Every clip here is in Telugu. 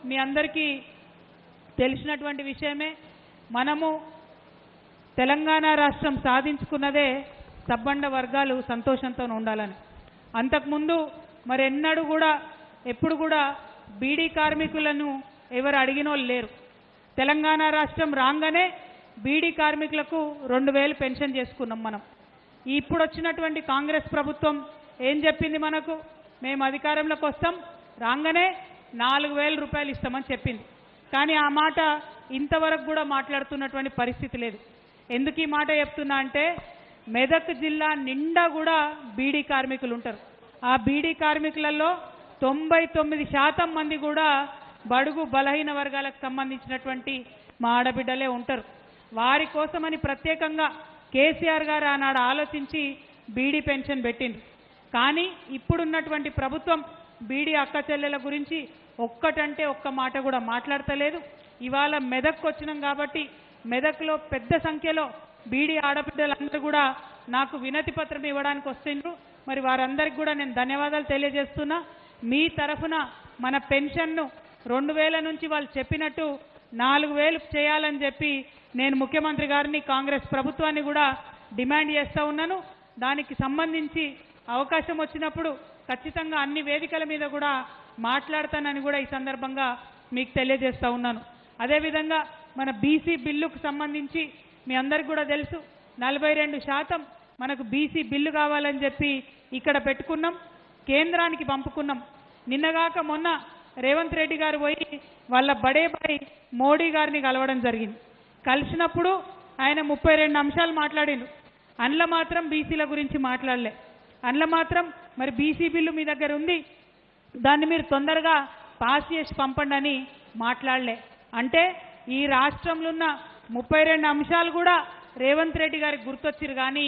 మీ అందరికీ తెలిసినటువంటి విషయమే. మనము తెలంగాణ రాష్ట్రం సాధించుకున్నదే సబ్బండ వర్గాలు సంతోషంతో ఉండాలని. అంతకుముందు మరి ఎన్నడూ కూడా ఎప్పుడు కూడా బీడీ కార్మికులను ఎవరు అడిగినోళ్ళు లేరు. తెలంగాణ రాష్ట్రం రాగానే బీడీ కార్మికులకు 2000 పెన్షన్ చేసుకున్నాం మనం. ఇప్పుడు వచ్చినటువంటి కాంగ్రెస్ ప్రభుత్వం ఏం చెప్పింది మనకు? మేము అధికారంలోకి వస్తాం, రాగానే 4000 రూపాయలు ఇస్తామని చెప్పింది. కానీ ఆ మాట ఇంతవరకు కూడా మాట్లాడుతున్నటువంటి పరిస్థితి లేదు. ఎందుకు ఈ మాట చెప్తున్నా అంటే మెదక్ జిల్లా నిండా కూడా బీడీ కార్మికులు ఉంటారు. ఆ బీడీ కార్మికులలో 99% మంది కూడా బడుగు బలహీన వర్గాలకు సంబంధించినటువంటి మా ఆడబిడ్డలే ఉంటారు. వారి కోసమని ప్రత్యేకంగా కేసీఆర్ గారు ఆనాడు ఆలోచించి బీడీ పెన్షన్ పెట్టింది. కానీ ఇప్పుడున్నటువంటి ప్రభుత్వం బీడీ అక్క చెల్లెల గురించి ఒక్కటంటే ఒక్క మాట కూడా మాట్లాడతలేదు. ఇవాళ మెదక్కు వచ్చినాం కాబట్టి మెదక్లో పెద్ద సంఖ్యలో బీడీ ఆడబిడ్డలందరూ కూడా నాకు వినతి పత్రం ఇవ్వడానికి వస్తుండ్రు. మరి వారందరికీ కూడా నేను ధన్యవాదాలు తెలియజేస్తున్నా. మీ తరఫున మన పెన్షన్ను 2000 నుంచి వాళ్ళు చెప్పినట్టు 4000 చేయాలని చెప్పి నేను ముఖ్యమంత్రి గారిని కాంగ్రెస్ ప్రభుత్వాన్ని కూడా డిమాండ్ చేస్తూ ఉన్నాను. దానికి సంబంధించి అవకాశం వచ్చినప్పుడు ఖచ్చితంగా అన్ని వేదికల మీద కూడా మాట్లాడతానని కూడా ఈ సందర్భంగా మీకు తెలియజేస్తూ ఉన్నాను. అదేవిధంగా మన బీసీ బిల్లుకు సంబంధించి మీ అందరికీ కూడా తెలుసు, 42% మనకు బీసీ బిల్లు కావాలని చెప్పి ఇక్కడ పెట్టుకున్నాం, కేంద్రానికి పంపుకున్నాం. నిన్నగాక మొన్న రేవంత్ రెడ్డి గారు పోయి వాళ్ళ బడే బాయ్ మోడీ గారిని కలవడం జరిగింది. కలిసినప్పుడు ఆయన 32 అంశాలు మాట్లాడిండు. అందులో మాత్రం బీసీల గురించి మాట్లాడలే. అందులో మాత్రం మరి బీసీ బిల్లు మీ దగ్గర ఉంది, దాన్ని మీరు తొందరగా పాస్ చేసి పంపండి అని మాట్లాడలే. అంటే ఈ రాష్ట్రంలో ఉన్న 32 అంశాలు కూడా రేవంత్ రెడ్డి గారికి గుర్తొచ్చిరు. కానీ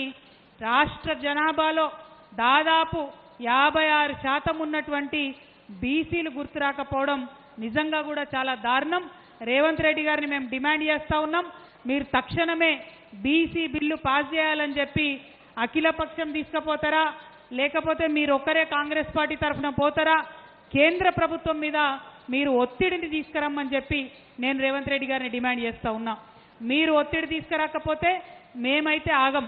రాష్ట్ర జనాభాలో దాదాపు 56% ఉన్నటువంటి బీసీలు గుర్తు రాకపోవడం నిజంగా కూడా చాలా దారుణం. రేవంత్ రెడ్డి గారిని మేము డిమాండ్ చేస్తూ ఉన్నాం, మీరు తక్షణమే బీసీ బిల్లు పాస్ చేయాలని చెప్పి అఖిలపక్షం తీసుకుపోతారా, లేకపోతే మీరు ఒక్కరే కాంగ్రెస్ పార్టీ తరఫున పోతారా, కేంద్ర ప్రభుత్వం మీద మీరు ఒత్తిడిని తీసుకురమ్మని చెప్పి నేను రేవంత్ రెడ్డి గారిని డిమాండ్ చేస్తూ ఉన్నా. మీరు ఒత్తిడి తీసుకురాకపోతే మేమైతే ఆగం,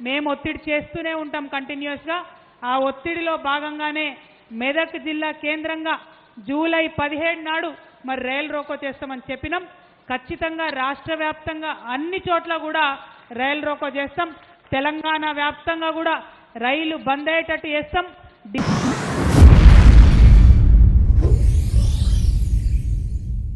మేము ఒత్తిడి చేస్తూనే ఉంటాం కంటిన్యూస్గా. ఆ ఒత్తిడిలో భాగంగానే మెదక్ జిల్లా కేంద్రంగా జూలై 17 నాడు మరి రైలు రోకో చేస్తామని చెప్పినాం. ఖచ్చితంగా రాష్ట్ర వ్యాప్తంగా అన్ని చోట్ల కూడా రైలు రోకో చేస్తాం. తెలంగాణ వ్యాప్తంగా కూడా రైలు బంద్ అయ్యేటట్టు చేస్తాం.